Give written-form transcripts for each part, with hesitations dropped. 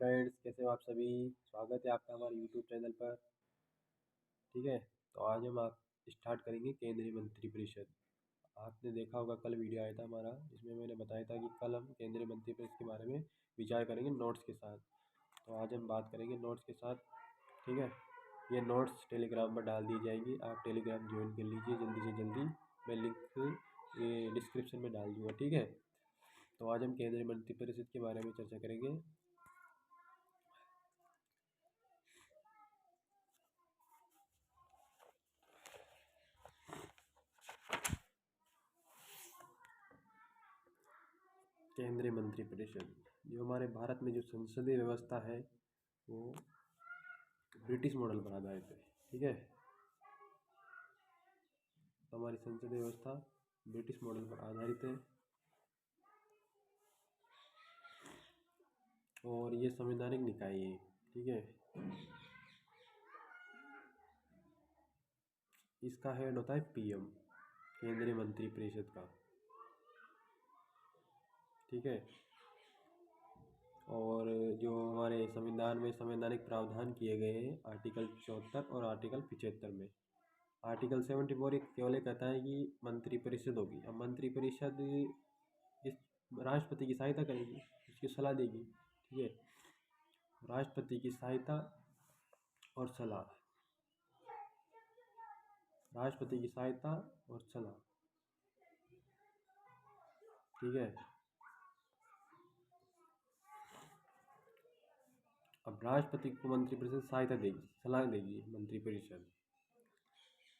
Friends, कैसे हो आप सभी। स्वागत है आपका हमारे यूट्यूब चैनल पर। ठीक है, तो आज हम आप स्टार्ट करेंगे केंद्रीय मंत्री परिषद। आपने देखा होगा कल वीडियो आया था हमारा, जिसमें मैंने बताया था कि कल हम केंद्रीय मंत्री परिषद के बारे में विचार करेंगे नोट्स के साथ। तो आज हम बात करेंगे नोट्स के साथ। ठीक है, ये नोट्स टेलीग्राम पर डाल दी जाएंगी। आप टेलीग्राम ज्वाइन कर लीजिए जल्दी से जल्दी। मैं लिंक ये डिस्क्रिप्शन में डाल दूँगा। ठीक है, तो आज हम केंद्रीय मंत्री परिषद के बारे में चर्चा करेंगे। केंद्रीय मंत्री परिषद जो हमारे भारत में जो संसदीय व्यवस्था है वो ब्रिटिश मॉडल पर आधारित है। ठीक है, तो हमारी संसदीय व्यवस्था ब्रिटिश मॉडल पर आधारित है और ये संवैधानिक निकाय है। ठीक है, इसका हेड होता है पीएम, केंद्रीय मंत्री परिषद का। ठीक है, और जो हमारे संविधान में संवैधानिक प्रावधान किए गए हैं आर्टिकल 74 और आर्टिकल 75 में। आर्टिकल 74 एक केवल कहता है कि मंत्री परिषद होगी। अब मंत्री परिषद इस राष्ट्रपति की सहायता करेगी, उसकी सलाह देगी। ठीक है, राष्ट्रपति की सहायता और सलाह, राष्ट्रपति की सहायता और सलाह। ठीक है, अब राष्ट्रपति को मंत्री परिषद सहायता देगी, सलाह देगी मंत्री परिषद,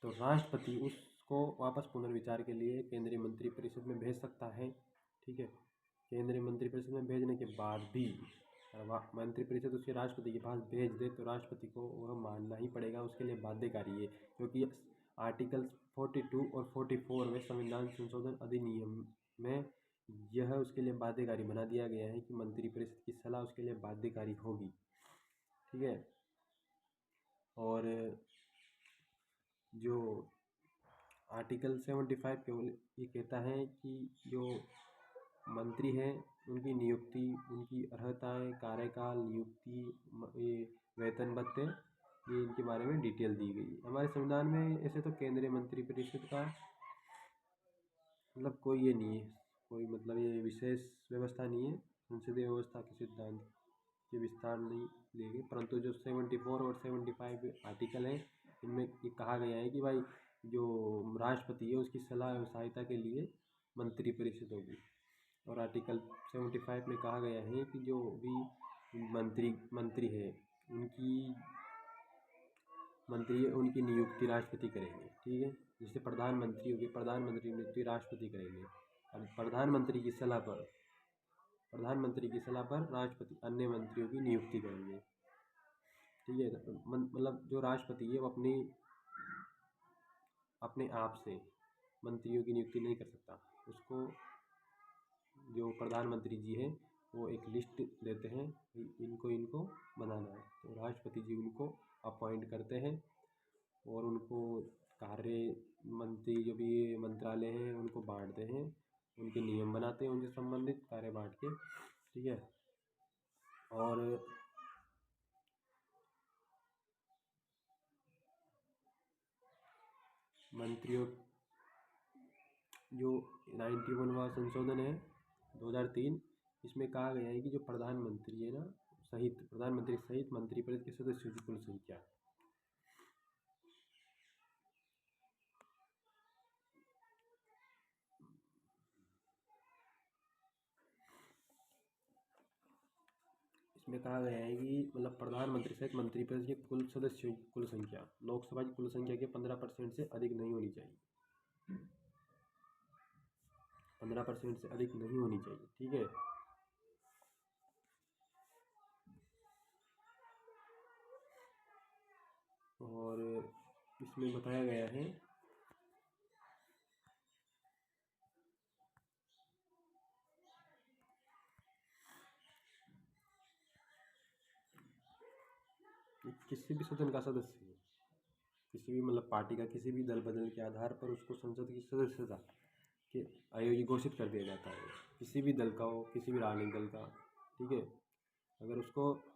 तो राष्ट्रपति उसको वापस पुनर्विचार के लिए केंद्रीय मंत्री परिषद में भेज सकता है। ठीक है, केंद्रीय मंत्री परिषद में भेजने के बाद भी मंत्री परिषद उसके राष्ट्रपति के पास भेज दे तो राष्ट्रपति को वह मानना ही पड़ेगा, उसके लिए बाध्यकारी है। क्योंकि आर्टिकल 42 और 44 में संविधान संशोधन अधिनियम में यह उसके लिए बाध्यकारी बना दिया गया है कि मंत्री परिषद की सलाह उसके लिए बाध्यकारी होगी। ठीक है, और जो आर्टिकल 75 केवल ये कहता है कि जो मंत्री हैं उनकी नियुक्ति, उनकी अर्हताएं, कार्यकाल, नियुक्ति, ये वेतन भत्ते, ये इनके बारे में डिटेल दी गई है हमारे संविधान में। ऐसे तो केंद्रीय मंत्री परिषद का मतलब कोई ये नहीं है, कोई मतलब ये विशेष व्यवस्था नहीं है। संसदीय व्यवस्था के सिद्धांत के विस्तार नहीं दिए गए, परंतु जो 74 और 75 आर्टिकल हैं इनमें ये कहा गया है कि भाई जो राष्ट्रपति है उसकी सलाह और सहायता के लिए मंत्री परिषद होगी। और आर्टिकल 75 में कहा गया है कि जो भी मंत्री है उनकी नियुक्ति राष्ट्रपति करेंगे। ठीक है, जैसे प्रधानमंत्री होगी, प्रधानमंत्री की नियुक्ति राष्ट्रपति करेंगे। और प्रधानमंत्री की सलाह पर राष्ट्रपति अन्य मंत्रियों की नियुक्ति करेंगे। ठीक है, मतलब जो राष्ट्रपति है वो अपने आप से मंत्रियों की नियुक्ति नहीं कर सकता। उसको जो प्रधानमंत्री जी हैं वो एक लिस्ट देते हैं, इनको बनाना है, तो राष्ट्रपति जी उनको अपॉइंट करते हैं और उनको कार्य मंत्री जो भी मंत्रालय हैं उनको बांटते हैं, उनके नियम बनाते हैं, उनसे संबंधित कार्य बांट के। ठीक है, और मंत्रियों जो 91वां संशोधन है 2003, इसमें कहा गया है कि जो प्रधानमंत्री है ना प्रधानमंत्री सहित मंत्रिपरिषद के सदस्यों की कुल संख्या, इसमें कहा गया है कि मतलब प्रधानमंत्री सहित मंत्रिपरिषद के कुल सदस्यों की कुल संख्या लोकसभा की कुल संख्या के 15% से अधिक नहीं होनी चाहिए। 15% से अधिक नहीं होनी चाहिए। ठीक है, और इसमें बताया गया है कि किसी भी सदन का सदस्य है, किसी भी मतलब पार्टी का किसी भी दल बदल के आधार पर उसको संसद की सदस्यता के आयोग्य घोषित कर दिया जाता है, किसी भी दल का हो, किसी भी राजनीतिक दल का। ठीक है, अगर उसको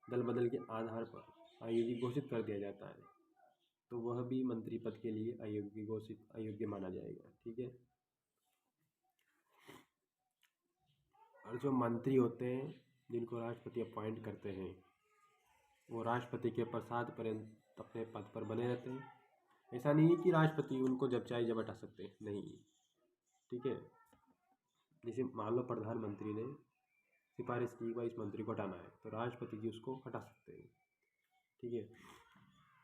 दल बदल के आधार पर अयोग्य घोषित कर दिया जाता है तो वह भी मंत्री पद के लिए अयोग्य माना जाएगा। ठीक है। और जो मंत्री होते हैं जिनको राष्ट्रपति अपॉइंट करते हैं वो राष्ट्रपति के प्रसाद पर्यंत अपने पद पर बने रहते हैं। ऐसा नहीं है कि राष्ट्रपति उनको जब चाहे जब हटा सकते हैं, नहीं। ठीक है। जैसे मान लो प्रधानमंत्री ने सिफारिश की भाई इस मंत्री को हटाना है तो राष्ट्रपति जी उसको हटा सकते हैं। ठीक है।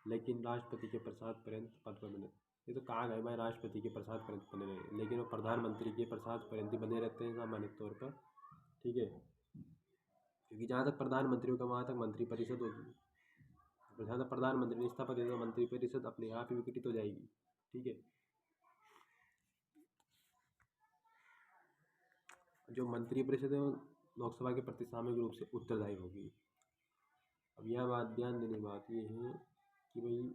लेकिन राष्ट्रपति के प्रसाद पर्यंत पद पर बने, ये तो कहा गया भाई राष्ट्रपति के प्रसाद पर्यंत बने रहे, लेकिन वो प्रधानमंत्री के प्रसाद पर्यंत ही बने रहते हैं सामान्य तौर पर। ठीक है। क्योंकि जहाँ तक प्रधानमंत्री होगा वहाँ तक मंत्री परिषद होगी, और जहाँ तक प्रधानमंत्री ने इस्तीफा दे तो मंत्री परिषद अपने आप ही विघटित हो जाएगी। ठीक है। जो मंत्री परिषद है वो लोकसभा के प्रति सामूहिक रूप से उत्तरदायी होगी। अब यह बात ध्यान देने की बात ये है कि भाई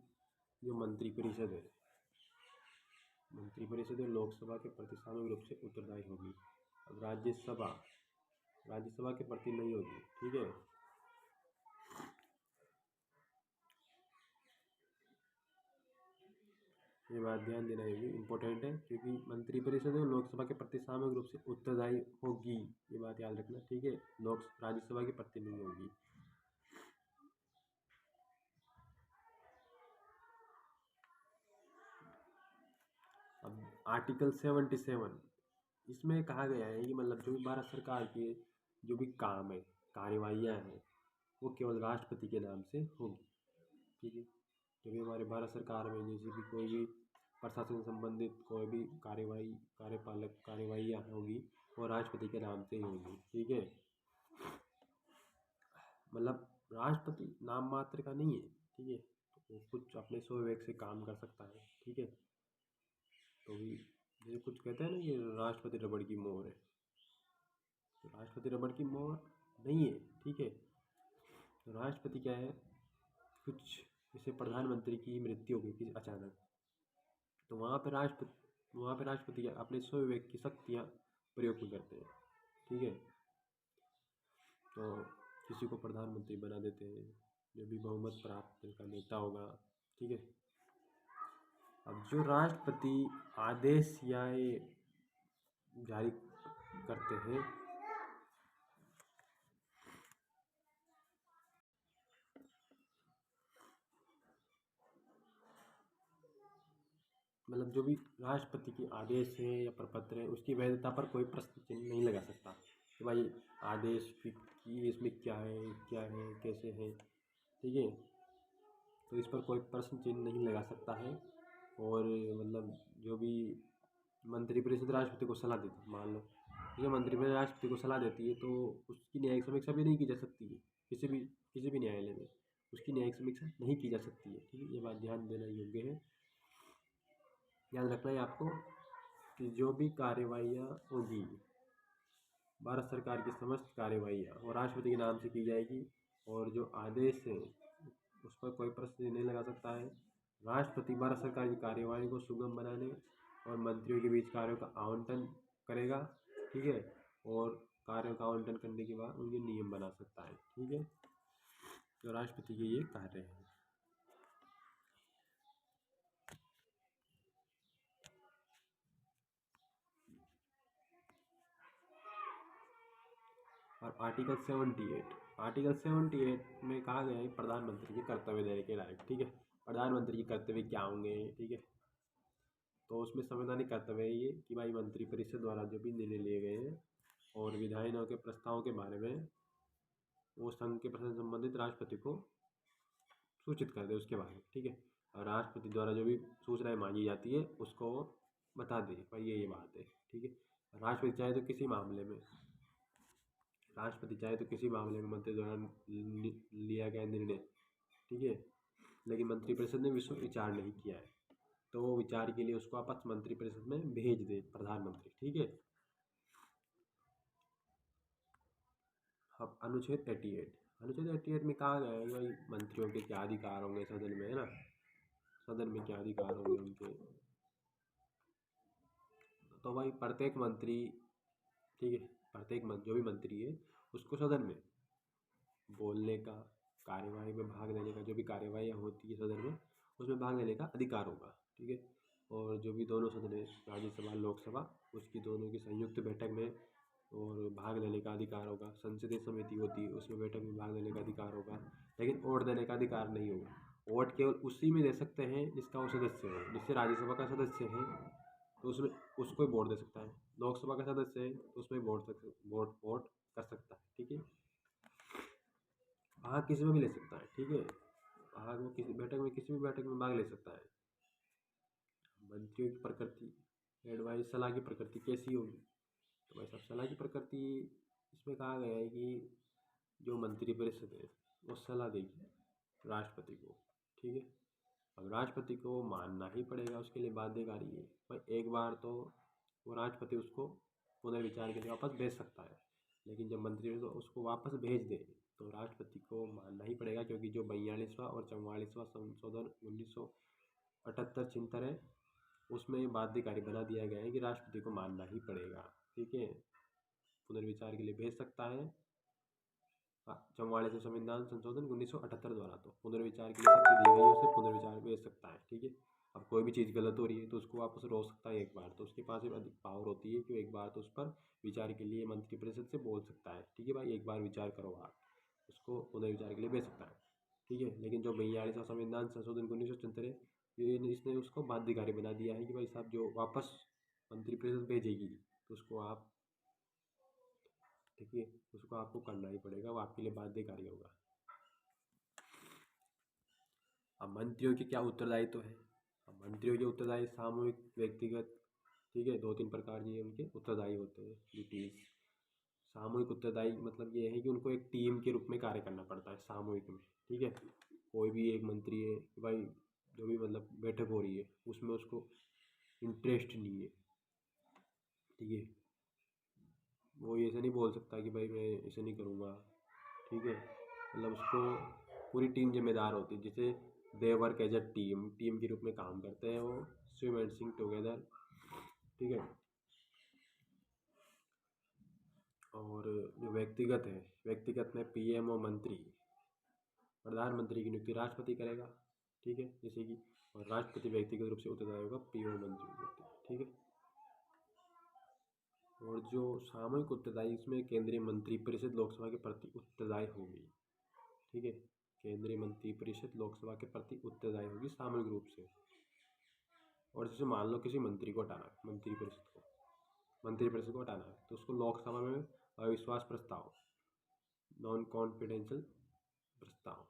जो मंत्री परिषद है लोकसभा के प्रति सामूहिक रूप से उत्तरदायी होगी। अब राज्यसभा के प्रति नहीं होगी। ठीक है। ये बात ध्यान देना होगी, इम्पोर्टेंट है, क्योंकि मंत्री परिषद है लोकसभा के प्रति सामूहिक रूप से उत्तरदायी होगी, ये बात याद रखना। ठीक है। राज्यसभा के प्रति नहीं होगी। अब आर्टिकल 77 इसमें कहा गया है कि मतलब जो भी भारत सरकार के जो भी काम है, कार्यवाहियाँ हैं, वो केवल राष्ट्रपति के नाम से होगी। ठीक है। जो भी हमारे भारत सरकार में जैसे कि कोई भी प्रशासन से संबंधित कोई भी कार्यवाहियाँ होगी वो राष्ट्रपति के नाम से ही होगी। ठीक है। मतलब राष्ट्रपति नाम मात्र का नहीं है। ठीक है। तो वो कुछ अपने स्वविवेक से काम कर सकता है। ठीक है। तो भी जैसे कुछ कहते हैं ना कि राष्ट्रपति रबड़ की मोहर है, तो राष्ट्रपति रबड़ की मोहर नहीं है। ठीक है। तो राष्ट्रपति क्या है, कुछ जैसे प्रधानमंत्री की मृत्यु हो गई किसी अचानक, तो वहाँ पे राष्ट्रपति अपने स्वविवेक की शक्तियाँ प्रयोग में करते हैं। ठीक है। तो किसी को प्रधानमंत्री बना देते हैं जो भी बहुमत प्राप्त का नेता होगा। ठीक है। अब जो राष्ट्रपति आदेश या जारी करते हैं मतलब जो भी राष्ट्रपति के आदेश है या प्रपत्र है उसकी वैधता पर कोई प्रश्न चिन्ह नहीं लगा सकता कि भाई आदेश की इसमें क्या है कैसे है। ठीक है। तो इस पर कोई प्रश्न चिन्ह नहीं लगा सकता है। और मतलब जो भी मंत्रिपरिषद राष्ट्रपति को सलाह देती है, मान लो ठीक है, मंत्रिपरिषद राष्ट्रपति को सलाह देती है तो उसकी न्यायिक समीक्षा भी नहीं की जा सकती है। किसी भी न्यायालय में उसकी न्यायिक समीक्षा नहीं की जा सकती है। ठीक है। ये बात ध्यान देना योग्य है। याद रखना है आपको कि जो भी कार्यवाहियाँ होगी भारत सरकार की समस्त कार्यवाहियाँ वो राष्ट्रपति के नाम से की जाएगी, और जो आदेश है उस पर कोई प्रश्न नहीं लगा सकता है। राष्ट्रपति भारत सरकार की कार्यवाही को सुगम बनाने और मंत्रियों के बीच कार्यों का आवंटन करेगा। ठीक है। और कार्यों का आवंटन करने के बाद उनके नियम बना सकता है। ठीक है। तो राष्ट्रपति के ये कार्य है। और आर्टिकल 78 में कहा गया है प्रधानमंत्री के कर्तव्य देने के लायक। ठीक है। प्रधानमंत्री के कर्तव्य क्या होंगे। ठीक है। तो उसमें संवैधानिक कर्तव्य है ये कि भाई मंत्रिपरिषद द्वारा जो भी निर्णय लिए गए हैं और विधायनों के प्रस्तावों के बारे में वो संघ के प्रश्न संबंधित राष्ट्रपति को सूचित कर दे उसके बारे में। ठीक है। और राष्ट्रपति द्वारा जो भी सूचनाएं मांगी जाती है उसको बता दे भाई ये बात है। ठीक है। राष्ट्रपति चाहे तो किसी मामले में मंत्री द्वारा लिया गया निर्णय, ठीक है, लेकिन मंत्रिपरिषद ने विचार नहीं किया है तो वो विचार के लिए उसको आपस मंत्रिपरिषद में भेज दे प्रधानमंत्री। ठीक है। अब अनुच्छेद 88 में कहा गया है कि भाई मंत्रियों के क्या अधिकार होंगे सदन में, है ना, सदन में क्या अधिकार होंगे उनके। तो भाई प्रत्येक मंत्री, ठीक है, जो भी मंत्री है उसको सदन में बोलने का, कार्यवाही में भाग लेने का, जो भी कार्यवाही होती है सदन में उसमें भाग लेने का अधिकार होगा। ठीक है। और जो भी दोनों सदन है, राज्यसभा लोकसभा, उसकी दोनों की संयुक्त बैठक में और भाग लेने का अधिकार होगा। संसदीय समिति होती है उसमें बैठक में भाग लेने का अधिकार होगा, लेकिन वोट देने का अधिकार नहीं होगा। वोट केवल उसी में दे सकते हैं जिसका वो सदस्य हो। जैसे राज्यसभा का सदस्य है तो उसमें उसको ही वोट दे सकता है, लोकसभा का सदस्य है तो उसमें वोट कर सकता है। ठीक है। भाग किसी में भी ले सकता है। ठीक है। भाग वो किसी बैठक में, किसी भी बैठक में भाग ले सकता है। मंत्रियों की प्रकृति, एडवाइस सलाह की प्रकृति कैसी होगी? तो भाई साहब सलाह की प्रकृति इसमें कहा गया है कि जो मंत्रिपरिषद है वो सलाह देगी राष्ट्रपति को। ठीक है। अब राष्ट्रपति को मानना ही पड़ेगा, उसके लिए बाध्यकारी है। पर एक बार तो वो राष्ट्रपति उसको पुनर्विचार के लिए वापस भेज सकता है, लेकिन जब मंत्रिपरिषद उसको वापस भेज दे तो राष्ट्रपति को मानना ही पड़ेगा, क्योंकि जो 42वां और 44वां संशोधन 1978 है उसमें बाध्यकारी बना दिया गया है कि राष्ट्रपति को मानना ही पड़ेगा। ठीक है। पुनर्विचार के लिए भेज सकता है। 44वें संविधान संशोधन 1978 द्वारा तो पुनर्विचार के लिए शक्ति दी गई है, उसे पुनर्विचार भेज सकता है। ठीक है। अब कोई भी चीज़ गलत हो रही है तो उसको वापस रोक सकता है एक बार, तो उसके पास अधिक पावर होती है कि एक बार तो उस पर विचार के लिए मंत्रिपरिषद से बोल सकता है। ठीक है भाई, एक बार विचार करो, आप उसको पुनर्विचार के लिए भेज सकता है। ठीक है। लेकिन जो 42वां संविधान संशोधन 1974 इसने उसको बाध्यकारी बना दिया है कि भाई साहब जो वापस मंत्रिपरिषद भेजेगी तो उसको आप, ठीक है, उसको आपको करना ही पड़ेगा, वो आपके लिए बाध्यकारी होगा। अब मंत्रियों के क्या उत्तरदायित्व है? अब मंत्रियों के उत्तरदायी सामूहिक, व्यक्तिगत, ठीक है, 2-3 प्रकार के उनके उत्तरदायी होते हैं ड्यूटीज। सामूहिक उत्तरदायी मतलब ये है कि उनको एक टीम के रूप में कार्य करना पड़ता है सामूहिक में। ठीक है। कोई भी एक मंत्री है कि भाई जो भी मतलब बैठक हो रही है उसमें उसको इंटरेस्ट नहीं है। ठीक है। वो ऐसे नहीं बोल सकता कि भाई मैं ऐसे नहीं करूँगा। ठीक है। मतलब उसको पूरी टीम जिम्मेदार होती है, जैसे they work as a team के रूप में काम करते हैं वो, स्विम एंड सिंक टुगेदर। ठीक है। और जो व्यक्तिगत है, व्यक्तिगत में पीएम और मंत्री, प्रधानमंत्री की नियुक्ति राष्ट्रपति करेगा। ठीक है। जैसे कि और राष्ट्रपति व्यक्तिगत रूप से उत्तरदायी होगा पीएम और मंत्री की नियुक्ति। ठीक है। और जो सामूहिक उत्तरदायी, इसमें केंद्रीय मंत्रिपरिषद लोकसभा के प्रति उत्तरदायी होगी। ठीक है। केंद्रीय मंत्रिपरिषद लोकसभा के प्रति उत्तरदायी होगी सामूहिक रूप से। और जैसे मान लो किसी मंत्री को हटाना है, मंत्रिपरिषद को हटाना है, तो उसको लोकसभा में अविश्वास प्रस्ताव, नॉन कॉन्फिडेंशियल प्रस्ताव,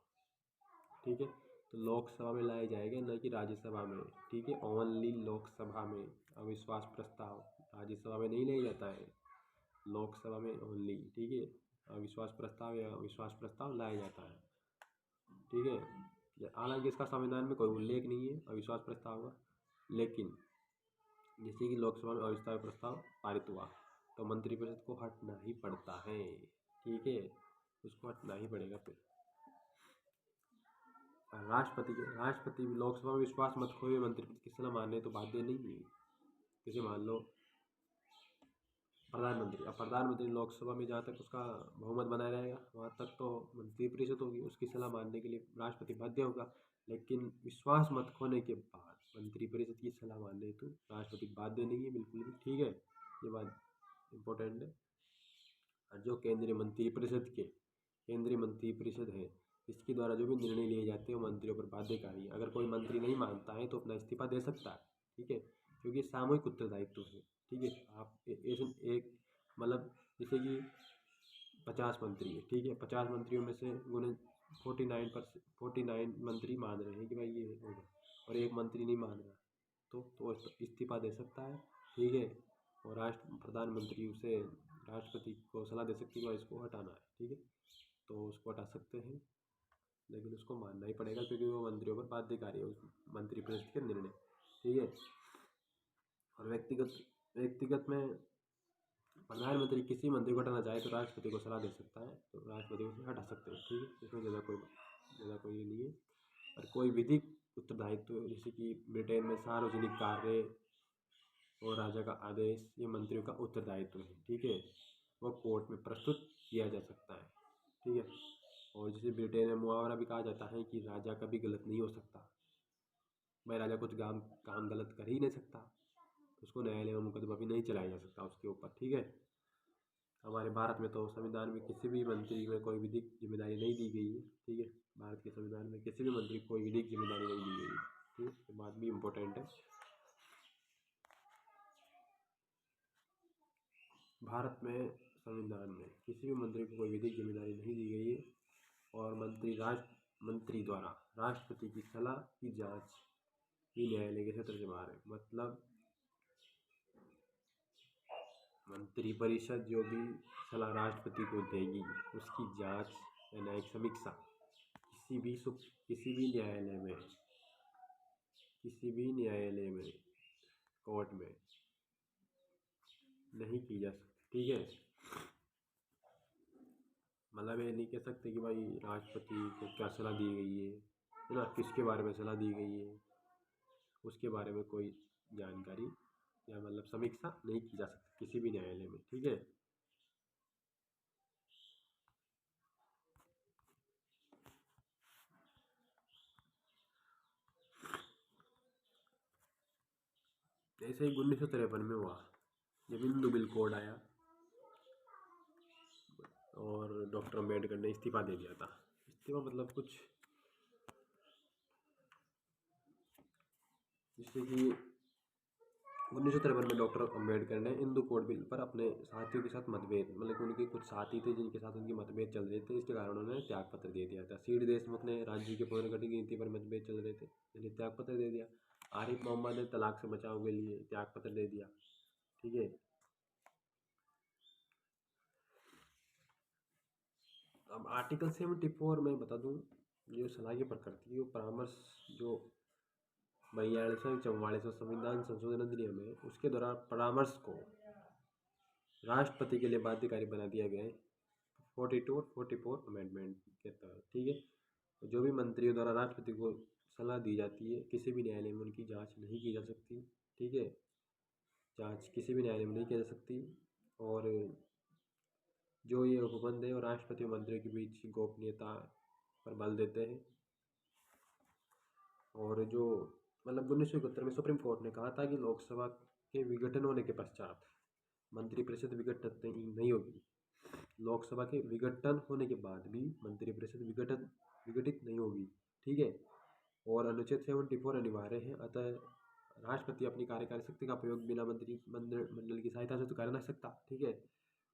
ठीक है, तो लोकसभा में लाया जाएगा, न कि राज्यसभा में। ठीक है। ओनली लोकसभा में अविश्वास प्रस्ताव, राज्यसभा में नहीं लिया जाता है, लोकसभा में ओनली। ठीक है। अविश्वास प्रस्ताव या अविश्वास प्रस्ताव लाया जाता है। ठीक है। हालांकि इसका संविधान में कोई उल्लेख नहीं है अविश्वास प्रस्ताव का, लेकिन जैसे कि लोकसभा में अविश्वास प्रस्ताव पारित हुआ तो मंत्रिपरिषद को हटना ही पड़ता है। ठीक है। उसको हटना ही पड़ेगा। फिर राष्ट्रपति लोकसभा में विश्वास मत खोए मंत्रिपरिषद की सलाह मानने तो बाध्य नहीं है। जैसे मान लो प्रधानमंत्री, अब प्रधानमंत्री लोकसभा में जहाँ तक उसका बहुमत बनाया रहेगा वहाँ तक तो मंत्रिपरिषद होगी, उसकी सलाह मानने के लिए राष्ट्रपति बाध्य होगा। लेकिन विश्वास मत खोने के बाद मंत्रिपरिषद की सलाह मानने तो राष्ट्रपति बाध्य नहीं है बिल्कुल भी। ठीक है। ये बात इम्पोर्टेंट है। और जो केंद्रीय मंत्रिपरिषद है, इसके द्वारा जो भी निर्णय लिए जाते हैं वो मंत्रियों पर बाध्यकारी है। अगर कोई मंत्री नहीं मानता है तो अपना इस्तीफा दे सकता है। ठीक है। क्योंकि सामूहिक उत्तरदायित्व है। ठीक है। आप एक मतलब जैसे कि 50 मंत्री है, ठीक है, 50 मंत्रियों में से 49 मंत्री मान रहे हैं कि भाई ये होगा, और एक मंत्री नहीं मान रहा तो इस्तीफा दे सकता है। ठीक है। और प्रधानमंत्री उसे राष्ट्रपति को सलाह दे सकती है कि इसको हटाना है। ठीक है। तो उसको हटा सकते हैं, लेकिन उसको मानना ही पड़ेगा क्योंकि वो मंत्रियों पर बाध्यकारी है उस मंत्रिपरिषद के निर्णय। ठीक है। और व्यक्तिगत में प्रधानमंत्री किसी मंत्री को हटाना चाहे तो राष्ट्रपति को सलाह दे सकता है, तो राष्ट्रपति उसे हटा सकते हैं। ठीक है। इसमें ज़्यादा कोई ये नहीं है। और कोई विधिक उत्तरदायित्व, जैसे कि ब्रिटेन में सार्वजनिक कार्य और राजा का आदेश, ये मंत्रियों का उत्तरदायित्व है। ठीक है। वो कोर्ट में प्रस्तुत किया जा सकता है। ठीक है। और जैसे ब्रिटेन में मुहावरा भी कहा जाता है कि राजा कभी गलत नहीं हो सकता। भाई राजा कुछ काम काम गलत कर ही नहीं सकता, तो उसको न्यायालय में मुकदमा भी नहीं चलाया जा सकता उसके ऊपर, ठीक है। हमारे भारत में तो संविधान में किसी भी मंत्री में कोई विधिक जिम्मेदारी नहीं दी गई है, ठीक है। भारत के संविधान में किसी भी मंत्री को कोई विधिक जिम्मेदारी नहीं दी गई है, ठीक है। ये बात भी इम्पोर्टेंट है। भारत में संविधान में किसी भी मंत्री को कोई विधिक जिम्मेदारी नहीं दी गई है, और मंत्री द्वारा राष्ट्रपति की सलाह की जांच ही न्यायालय के क्षेत्र से बाहर है। मतलब मंत्रिपरिषद जो भी सलाह राष्ट्रपति को देगी उसकी जांच या न्यायिक समीक्षा किसी भी न्यायालय में कोर्ट में नहीं की जा सकती, ठीक है। मतलब ये नहीं कह सकते कि भाई राष्ट्रपति को क्या सलाह दी गई है ना, किसके बारे में सलाह दी गई है, उसके बारे में कोई जानकारी या मतलब समीक्षा नहीं की जा सकती किसी भी न्यायालय में, ठीक है। ऐसे ही 1953 में हुआ जब हिंदू बिल कोड आया और डॉक्टर अम्बेडकर ने इस्तीफा दे दिया था। इस्तीफा मतलब कुछ जिससे कि 1953 में डॉक्टर अम्बेडकर ने हिंदू कोड बिल पर अपने साथियों के साथ मतभेद, मतलब कि उनके कुछ साथी थे जिनके साथ उनकी मतभेद चल रहे थे, इसके कारण उन्होंने त्यागपत्र दे दिया था। सीडी देशमुख ने राज्य के पुनर्गठन की नीति पर मतभेद चल रहे थे, इसलिए त्यागपत्र दे दिया। आरिफ मोहम्मद ने तलाक से बचाव के लिए त्यागपत्र दे दिया, ठीक है। अब आर्टिकल 74 में बता दूं, जो सलाह की प्रकृति वो परामर्श जो 42 44 संविधान संशोधन अधिनियम है उसके द्वारा परामर्श को राष्ट्रपति के लिए बाध्यकारी बना दिया गया है 42 और 44 अमेंडमेंट के तहत, ठीक है। जो भी मंत्रियों द्वारा राष्ट्रपति को सलाह दी जाती है किसी भी न्यायालय में उनकी जांच नहीं की जा सकती, ठीक है। जांच किसी भी न्यायालय में नहीं की जा सकती। और जो ये उपबंध है और राष्ट्रपति और मंत्रियों के बीच गोपनीयता पर बल देते हैं। और जो मतलब 1971 में सुप्रीम कोर्ट ने कहा था कि लोकसभा के विघटन होने के पश्चात मंत्रिपरिषद विघटित नहीं होगी। लोकसभा के विघटन होने के बाद भी मंत्रिपरिषद विघटित नहीं होगी, ठीक है। और अनुच्छेद 74 अनिवार्य है, अतः राष्ट्रपति अपनी कार्यकारी शक्ति का प्रयोग बिना मंत्रिमंडल की सहायता से तो कर नहीं सकता, ठीक है।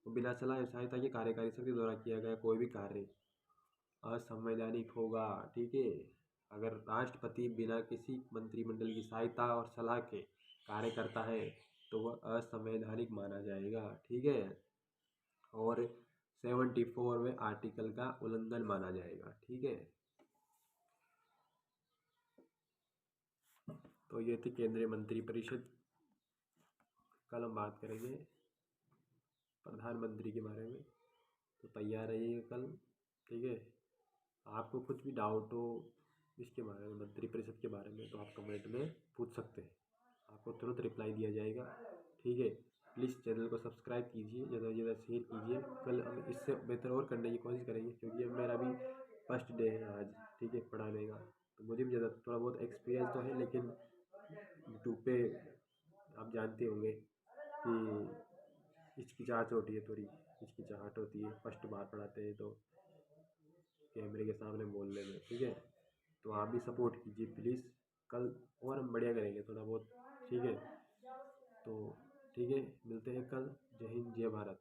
बिना सलाह या सहायता के कार्यकारी शक्ति द्वारा किया गया कोई भी कार्य असंवैधानिक होगा, ठीक है। अगर राष्ट्रपति बिना किसी मंत्रिमंडल की सहायता और सलाह के कार्य करता है तो वह असंवैधानिक माना जाएगा, ठीक है। और 74 में आर्टिकल का उल्लंघन माना जाएगा, ठीक है। तो ये थी केंद्रीय मंत्रिपरिषद। कल हम बात करेंगे प्रधानमंत्री के बारे में, तो तैयार रहिए कल, ठीक है। आपको कुछ भी डाउट हो इसके बारे में, मंत्रिपरिषद के बारे में, तो आप कमेंट में पूछ सकते हैं, आपको तुरंत रिप्लाई दिया जाएगा, ठीक है। प्लीज़ चैनल को सब्सक्राइब कीजिए, ज़्यादा से ज़्यादा शेयर कीजिए। कल हम इससे बेहतर और करने की कोशिश करेंगे, क्योंकि अब मेरा भी फर्स्ट डे है आज, ठीक है, पढ़ाने का। तो मुझे भी ज़्यादा थोड़ा बहुत एक्सपीरियंस तो है, लेकिन यूट्यूब पे आप जानते होंगे कि हिचकिचाहट होती है, थोड़ी हिचकिचाहट होती है फर्स्ट बार पढ़ाते हैं तो कैमरे के सामने बोलने में, ठीक है। तो आप भी सपोर्ट कीजिए प्लीज़। कल और हम बढ़िया करेंगे थोड़ा बहुत, ठीक है। तो ठीक है, मिलते हैं कल। जय हिंद, जय भारत।